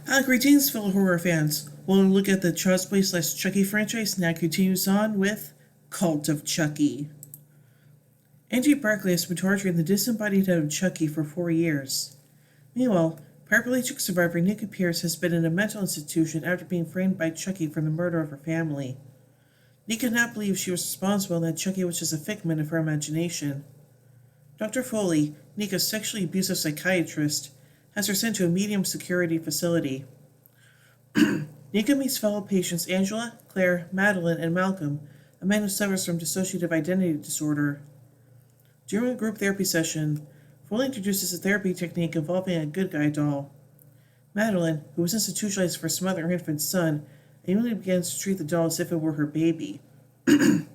Greetings, fellow horror fans. We'll look at the Child's Play / Chucky franchise now continues on with Cult of Chucky. Andy Barclay has been torturing the disembodied head of Chucky for 4 years. Meanwhile, paraplegic survivor Nika Pierce has been in a mental institution after being framed by Chucky for the murder of her family. Nika cannot believe she was responsible and that Chucky was just a figment of her imagination. Dr. Foley, Nika's sexually abusive psychiatrist, has her sent to a medium security facility. Nika meets fellow patients Angela, Claire, Madeline, and Malcolm, a man who suffers from dissociative identity disorder. During a group therapy session, Foley introduces a therapy technique involving a good guy doll. Madeline, who was institutionalized for smothering her infant son, immediately begins to treat the doll as if it were her baby. Nika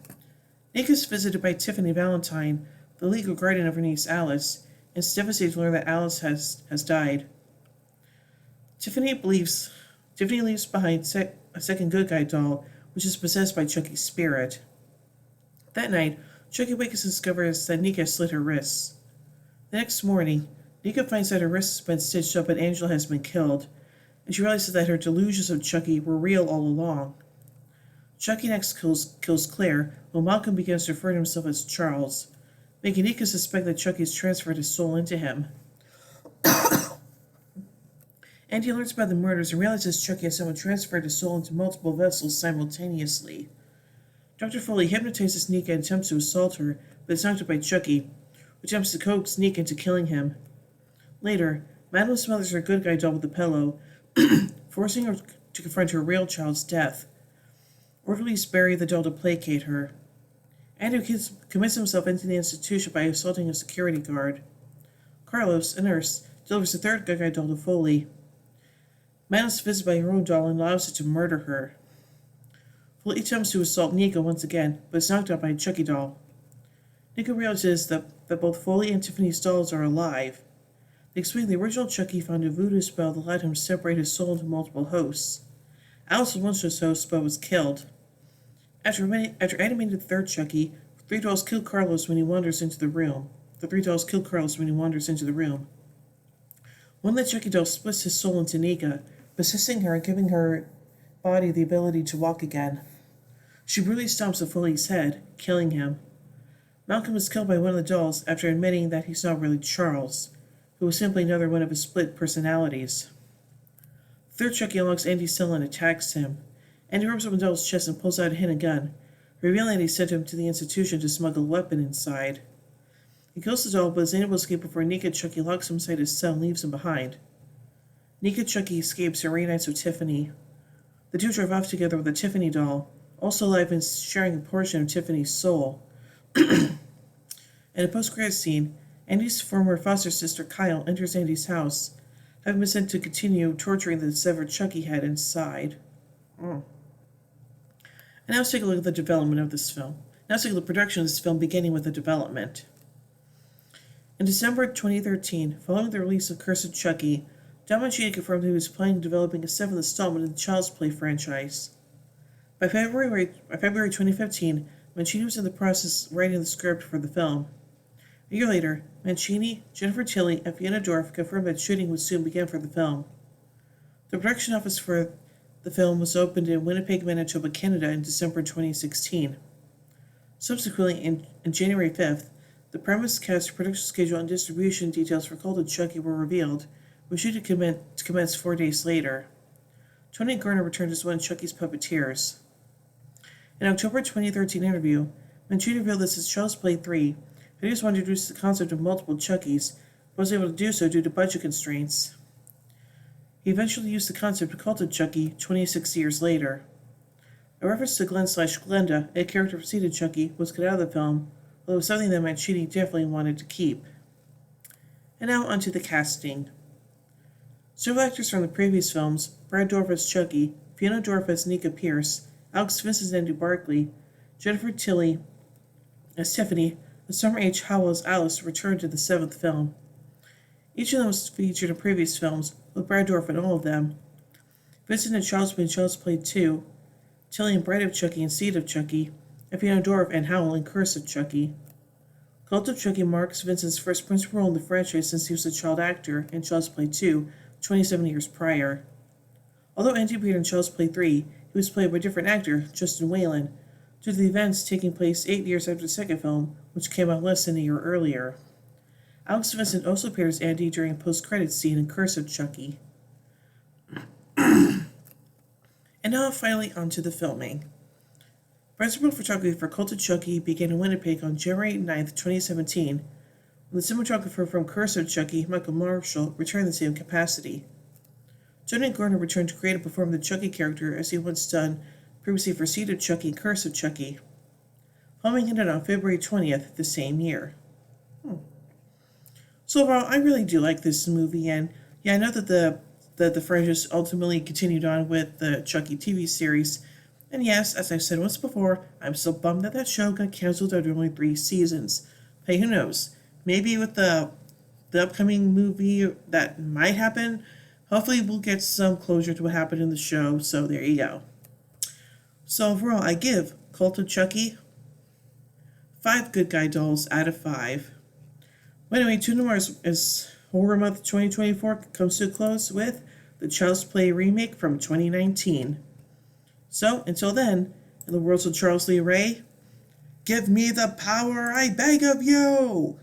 is visited by Tiffany Valentine, the legal guardian of her niece Alice, and is devastated to learn that Alice has died. Tiffany leaves behind a second good guy doll, which is possessed by Chucky's spirit. That night, Chucky wakes and discovers that Nika has slit her wrists. The next morning, Nika finds that her wrists have been stitched up and Angela has been killed, and she realizes that her delusions of Chucky were real all along. Chucky next kills Claire, while Malcolm begins to refer to himself as Charles, making Nika suspect that Chucky has transferred his soul into him. Andy learns about the murders and realizes Chucky has someone transferred his soul into multiple vessels simultaneously. Dr. Foley hypnotizes Nika and attempts to assault her, but is knocked out by Chucky, who attempts to coax Nika into killing him. Later, Madeline smothers her good guy doll with a pillow, forcing her to confront her real child's death. Orderlies bury the doll to placate her. Andrew commits himself into the institution by assaulting a security guard. Carlos, a nurse, delivers a third good guy doll to Foley. Madeline is visited by her own doll and allows it to murder her. Foley attempts to assault Nika once again, but is knocked out by a Chucky doll. Nika realizes that both Foley and Tiffany's dolls are alive. They explain the original Chucky found a voodoo spell that allowed him to separate his soul into multiple hosts. Alice was once this host, but was killed. After animating the third Chucky, the three dolls kill Carlos when he wanders into the room. One of the Chucky dolls splits his soul into Nika, possessing her and giving her body the ability to walk again. She brutally stomps at Foley's head, killing him. Malcolm is killed by one of the dolls after admitting that he's not really Charles, who was simply another one of his split personalities. The third Chucky unlocks Andy's cell and attacks him. Andy rubs up the doll's chest and pulls out a hidden gun, revealing that he sent him to the institution to smuggle a weapon inside. He kills the doll, but is unable to escape before Nika Chucky locks him inside his cell and leaves him behind. Nika Chucky escapes and reunites with Tiffany. The two drive off together with the Tiffany doll, also alive and sharing a portion of Tiffany's soul. In a post-credit scene, Andy's former foster sister Kyle enters Andy's house, having been sent to continue torturing the severed Chucky head inside. And now let's take a look at the development of this film. Now let's take a look at the production of this film, beginning with the development. In December 2013, following the release of Curse of Chucky, Don Mancini confirmed that he was planning on developing a seventh installment of the Child's Play franchise. By February 2015, Mancini was in the process of writing the script for the film. A year later, Mancini, Jennifer Tilly, and Fiona Dorff confirmed that shooting would soon begin for the film. The production office for the film was opened in Winnipeg, Manitoba, Canada in December 2016. Subsequently, on January 5th, the premise, cast, production schedule, and distribution details for Cult of Chucky were revealed, with shooting to commence 4 days later. Tony Garner returned as one of Chucky's puppeteers. In an October 2013 interview, Mancini revealed this as Child's Play 3, but he just wanted to introduce the concept of multiple Chuckies, but was able to do so due to budget constraints. He eventually used the concept of Cult of Chucky 26 years later. A reference to Glenn/Glenda, a character preceded Chucky, was cut out of the film, although it was something that Mancini definitely wanted to keep. And now onto the casting. Several actors from the previous films, Brad Dourif as Chucky, Fiona Dorff as Nika Pierce, Alex Vince as Andy Barclay, Jennifer Tilly as Tiffany, and Summer H. Howell as Alice returned to the seventh film. Each of them was featured in previous films, with Brad Dourif in all of them. Vincent and Charles in Child's Play 2, Tilly and Bride of Chucky and Seed of Chucky, and Fiona Dorff and Howell in Curse of Chucky. Cult of Chucky marks Vincent's first principal role in the franchise since he was a child actor in Child's Play 2, 27 years prior. Although Andy appeared in Child's Play 3, he was played by a different actor, Justin Whalen, due to the events taking place 8 years after the second film, which came out less than a year earlier. Alex Vincent also appeared as Andy during a post-credits scene in Curse of Chucky. And now finally onto the filming. Principal photography for Cult of Chucky began in Winnipeg on January 9, 2017, when the cinematographer from Curse of Chucky, Michael Marshall, returned in the same capacity. Tony Gardner returned to create and perform the Chucky character as he had once done previously for Seed of Chucky and Curse of Chucky. Filming ended on February 20th the same year. So overall, I really do like this movie, and yeah, I know that the franchise ultimately continued on with the Chucky TV series. And yes, as I've said once before, I'm still bummed that show got canceled after only 3 seasons. Hey, who knows? Maybe with the upcoming movie that might happen, hopefully we'll get some closure to what happened in the show, so there you go. So overall, I give Cult of Chucky 5 good guy dolls out of 5. But anyway, tune in as Horror Month 2024 comes to a close with the Child's Play remake from 2019. So, until then, in the words of Charles Lee Ray, give me the power, I beg of you!